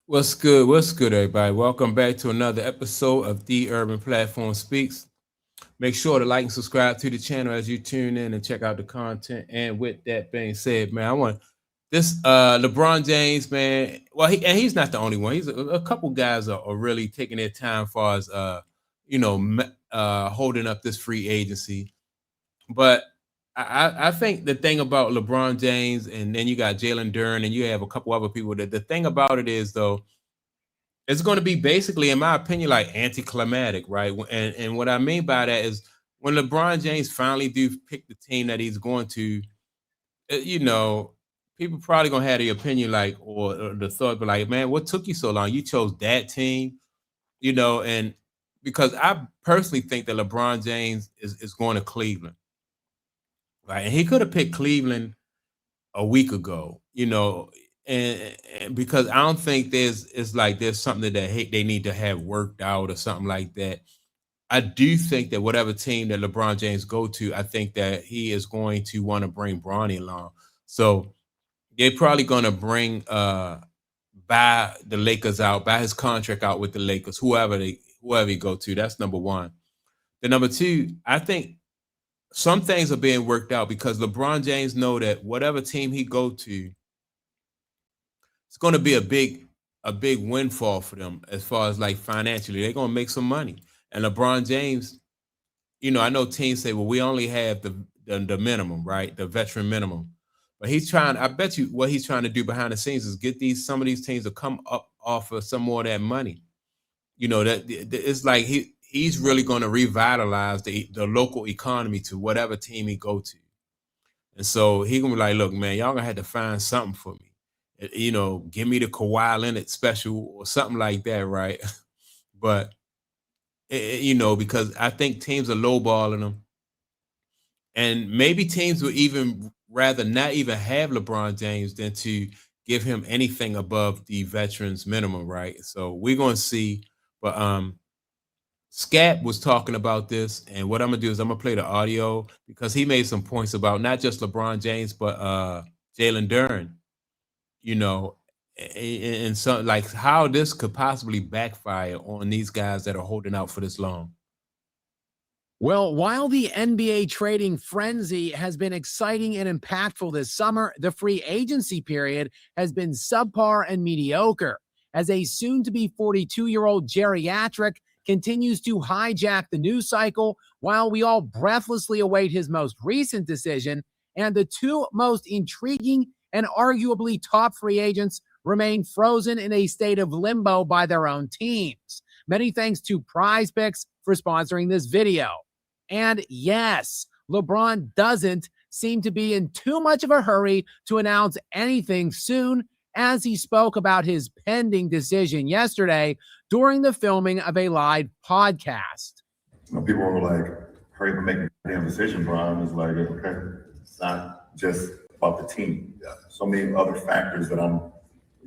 What's good? What's good, everybody? Welcome back to another episode of The Urban Platform Speaks. Make sure to like and subscribe to the channel as you tune in and check out the content. And with that being said, man, I want this LeBron James, man. Well, he's not the only one. He's a couple guys are really taking their time as far as holding up this free agency. But I think the thing about LeBron James, and then you got Jalen Duren, and you have a couple other people. That the thing about it is though it's going to be basically, in my opinion, like anticlimactic, right? And what I mean by that is when LeBron James finally do pick the team that he's going to, you know, people probably gonna have the opinion like or the thought, but like, man, what took you so long? You chose that team, and because I personally think that LeBron James is going to Cleveland, right? And he could have picked Cleveland a week ago, and because I don't think there's something that they need to have worked out or something like that. I do think that whatever team that LeBron James go to, I think that he is going to want to bring Bronny along. So they're probably going to bring buy the Lakers out, buy his contract out with the Lakers, whoever he go to. That's number one. The number two, I think some things are being worked out because LeBron James know that whatever team he go to, it's going to be a big windfall for them as far as like financially. They're going to make some money. And LeBron James, I know teams say, well, we only have the minimum, right? The veteran minimum. But I bet you what he's trying to do behind the scenes is get some of these teams to come up off of some more of that money. It's like he's really going to revitalize the local economy to whatever team he go to. And so he gonna be like, look, man, y'all gonna have to find something for me. Give me the Kawhi Leonard special or something like that, right? But because I think teams are lowballing them, and maybe teams would even rather not even have LeBron James than to give him anything above the veterans minimum, right? So we're gonna see. But Scat was talking about this, and what I'm gonna do is I'm gonna play the audio because he made some points about not just LeBron James but Jalen Duren, you know, and so like how this could possibly backfire on these guys that are holding out for this long. Well, while the NBA trading frenzy has been exciting and impactful this summer, the free agency period has been subpar and mediocre as a soon to be 42-year-old geriatric continues to hijack the news cycle while we all breathlessly await his most recent decision. And the two most intriguing and arguably top free agents remain frozen in a state of limbo by their own teams. Many thanks to Prize Picks for sponsoring this video. And yes, LeBron doesn't seem to be in too much of a hurry to announce anything soon, as he spoke about his pending decision yesterday during the filming of a live podcast. People were like, hurry up and make a damn decision, Brian. It's like, okay, it's not just about the team. So many other factors that I'm,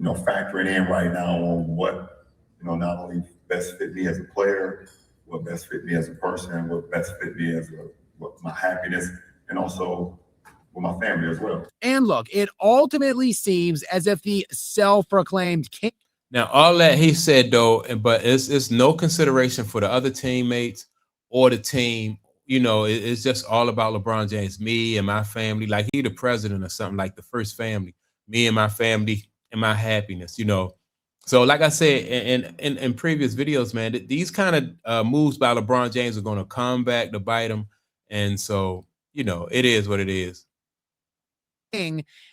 factoring in right now on what, not only best fit me as a player, what best fit me as a person, what best fit me as what my happiness, and also with my family as well. And look, it ultimately seems as if the self-proclaimed king. Now, all that he said though, but it's no consideration for the other teammates or the team. It's just all about LeBron James, me and my family. Like he the president or something, like the first family, me and my family and my happiness. So, like I said in previous videos, man, these kind of moves by LeBron James are going to come back to bite him, and so it is what it is.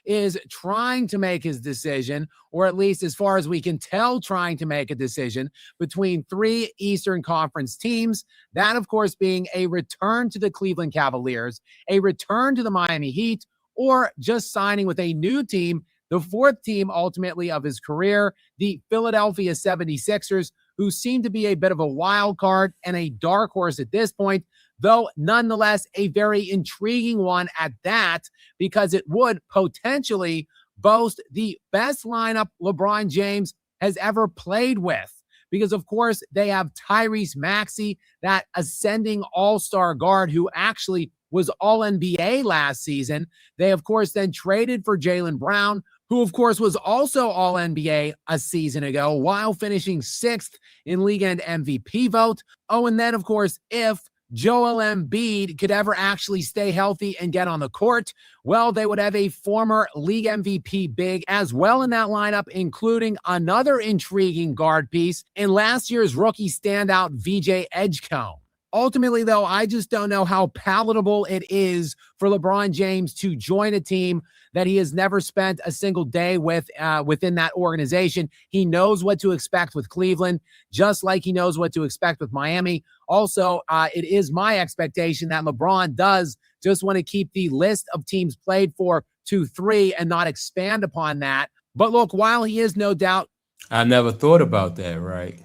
Is trying to make his decision, or at least as far as we can tell, trying to make a decision between three Eastern Conference teams. That, of course, being a return to the Cleveland Cavaliers, a return to the Miami Heat, or just signing with a new team, the fourth team ultimately of his career, the Philadelphia 76ers, who seem to be a bit of a wild card and a dark horse at this point, though nonetheless a very intriguing one at that, because it would potentially boast the best lineup LeBron James has ever played with. Because, of course, they have Tyrese Maxey, that ascending all-star guard who actually was All-NBA last season. They, of course, then traded for Jaylen Brown, who of course was also All-NBA a season ago while finishing 6th in league and MVP vote. Oh, and then of course, if Joel Embiid could ever actually stay healthy and get on the court, well, they would have a former league MVP big as well in that lineup, including another intriguing guard piece in last year's rookie standout VJ Edgecombe. Ultimately, though, I just don't know how palatable it is for LeBron James to join a team that he has never spent a single day with within that organization. He knows what to expect with Cleveland, just like he knows what to expect with Miami. Also, it is my expectation that LeBron does just want to keep the list of teams played for to 3 and not expand upon that. But look, while he is no doubt, I never thought about that, right?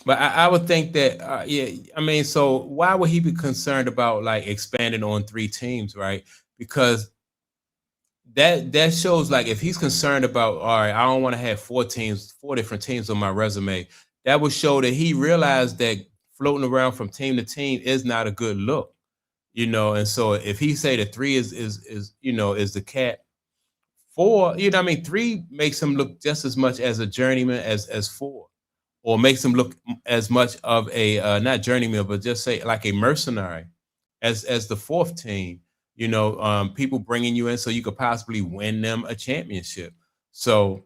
But I would think that, yeah, I mean, so why would he be concerned about like expanding on 3 teams, right? Because that shows like if he's concerned about, all right, I don't want to have 4 different teams on my resume, that would show that he realized that floating around from team to team is not a good look, and so if he say that 3 is is the cat, 4, I mean, 3 makes him look just as much as a journeyman as 4, or makes him look as much of a not journeyman, but just say like a mercenary as the 4th team. People bringing you in so you could possibly win them a championship. So,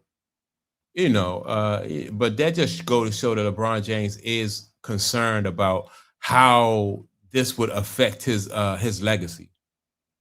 but that just go to show that LeBron James is concerned about how this would affect his legacy.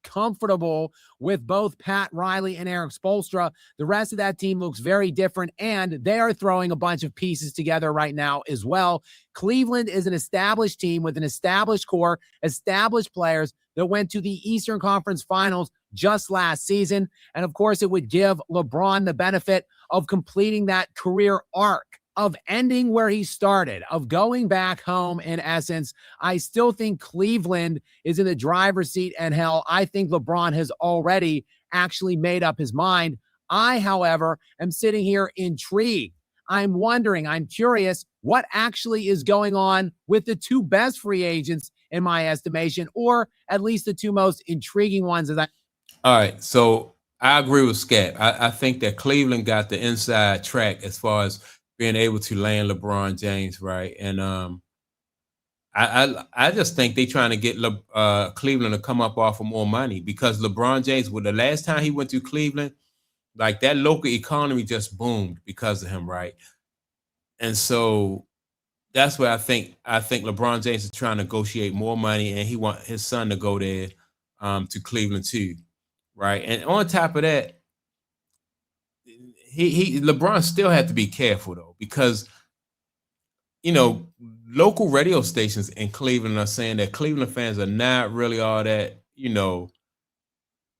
Comfortable with both Pat Riley and Eric Spoelstra. The rest of that team looks very different, and they are throwing a bunch of pieces together right now as well. Cleveland is an established team with an established core, established players that went to the Eastern Conference Finals just last season. And of course, it would give LeBron the benefit of completing that career arc, of ending where he started, of going back home in essence. I still think Cleveland is in the driver's seat, and hell, I think LeBron has already actually made up his mind. I, however, am sitting here intrigued. I'm wondering, I'm curious what actually is going on with the 2 best free agents in my estimation, or at least the 2 most intriguing ones. All right, so I agree with Scat. I think that Cleveland got the inside track as far as being able to land LeBron James, right? And I just think they trying to get Cleveland to come up off of more money, because LeBron James, the last time he went to Cleveland, like that local economy just boomed because of him, right? And so that's where I think LeBron James is trying to negotiate more money, and he want his son to go there to Cleveland too, right? And on top of that, LeBron still had to be careful though, because local radio stations in Cleveland are saying that Cleveland fans are not really all that,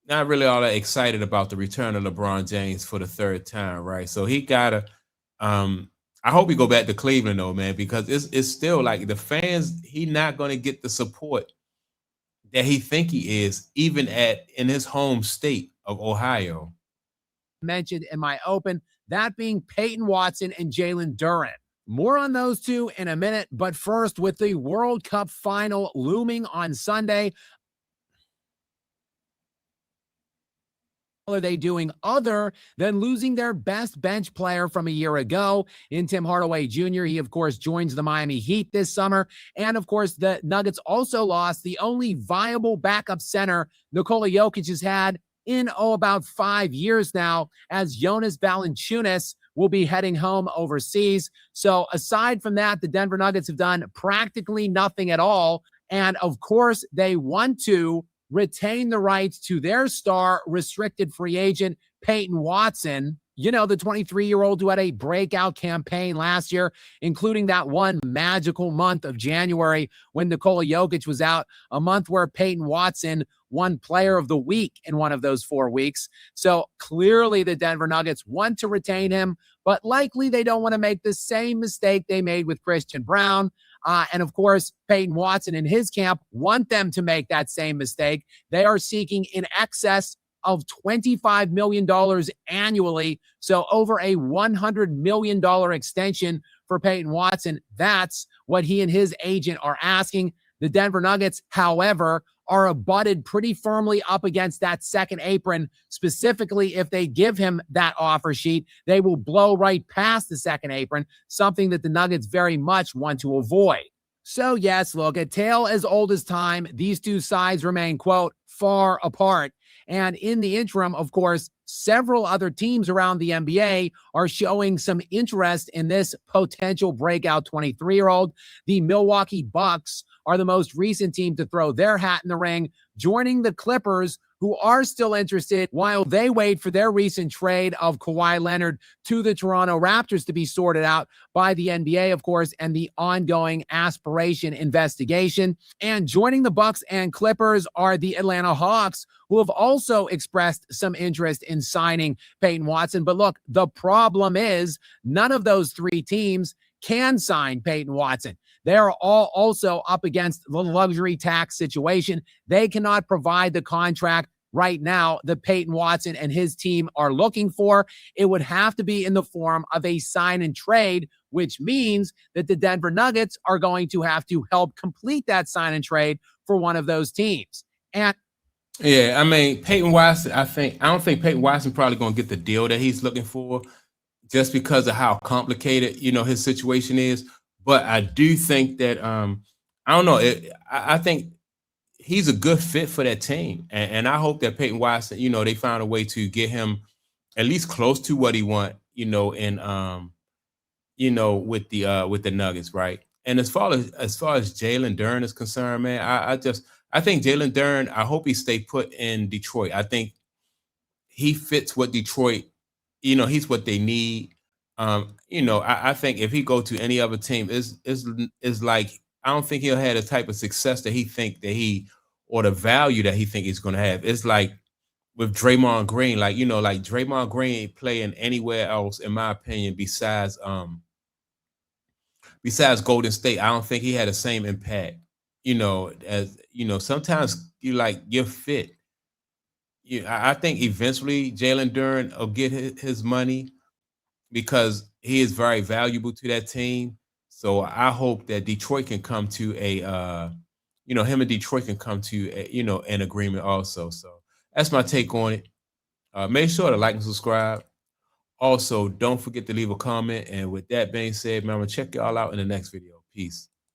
not really all that excited about the return of LeBron James for the 3rd time, right? So he gotta I hope he go back to Cleveland though, man, because it's still like the fans, he not gonna get the support that he think he is, even in his home state of Ohio. Mentioned in my open, that being Peyton Watson and Jalen Duren. More on those 2 in a minute, but first, with the World Cup final looming on Sunday, what are they doing other than losing their best bench player from a year ago in Tim Hardaway Jr.? He, of course, joins the Miami Heat this summer. And, of course, the Nuggets also lost the only viable backup center Nikola Jokic has had in about 5 years now, as Jonas Valanciunas will be heading home overseas. So aside from that, the Denver Nuggets have done practically nothing at all. And of course, they want to retain the rights to their star restricted free agent, Peyton Watson. The 23-year-old who had a breakout campaign last year, including that one magical month of January when Nikola Jokic was out, a month where Peyton Watson won Player of the Week in one of those 4 weeks. So clearly the Denver Nuggets want to retain him, but likely they don't want to make the same mistake they made with Christian Brown. And of course, Peyton Watson and his camp want them to make that same mistake. They are seeking in excess of $25 million annually. So over a $100 million extension for Peyton Watson. That's what he and his agent are asking. The Denver Nuggets, however, are abutted pretty firmly up against that second apron. Specifically, if they give him that offer sheet, they will blow right past the second apron, something that the Nuggets very much want to avoid. So yes, look, a tale as old as time, these two sides remain, quote, far apart. And in the interim, of course, several other teams around the NBA are showing some interest in this potential breakout 23-year-old. The Milwaukee Bucks are the most recent team to throw their hat in the ring, joining the Clippers, who are still interested while they wait for their recent trade of Kawhi Leonard to the Toronto Raptors to be sorted out by the NBA, of course, and the ongoing aspiration investigation. And joining the Bucks and Clippers are the Atlanta Hawks, who have also expressed some interest in signing Peyton Watson. But look, the problem is none of those three teams can sign Peyton Watson. They are all also up against the luxury tax situation. They cannot provide the contract right now that Peyton Watson and his team are looking for. It would have to be in the form of a sign and trade, which means that the Denver Nuggets are going to have to help complete that sign and trade for one of those teams. And yeah, I mean, Peyton Watson, I don't think Peyton Watson probably going to get the deal that he's looking for just because of how complicated, his situation is. But I do think that, I don't know, I think he's a good fit for that team. And I hope that Peyton Watson, they found a way to get him at least close to what he want, with the Nuggets, right? And as far as Jalen Duren is concerned, man, I think Jalen Duren, I hope he stay put in Detroit. I think he fits what Detroit, he's what they need. I think if he go to any other team, is like, I don't think he'll have the type of success that or the value that he think he's going to have. It's like with Draymond Green, like Draymond Green ain't playing anywhere else, in my opinion, besides Golden State. I don't think he had the same impact, as sometimes you're fit. I think eventually Jalen Duren will get his money because he is very valuable to that team. So I hope that Detroit can come to him and Detroit can come to an agreement also. So that's my take on it. Make sure to like and subscribe. Also, don't forget to leave a comment. And with that being said, man, I'm gonna check y'all out in the next video. Peace.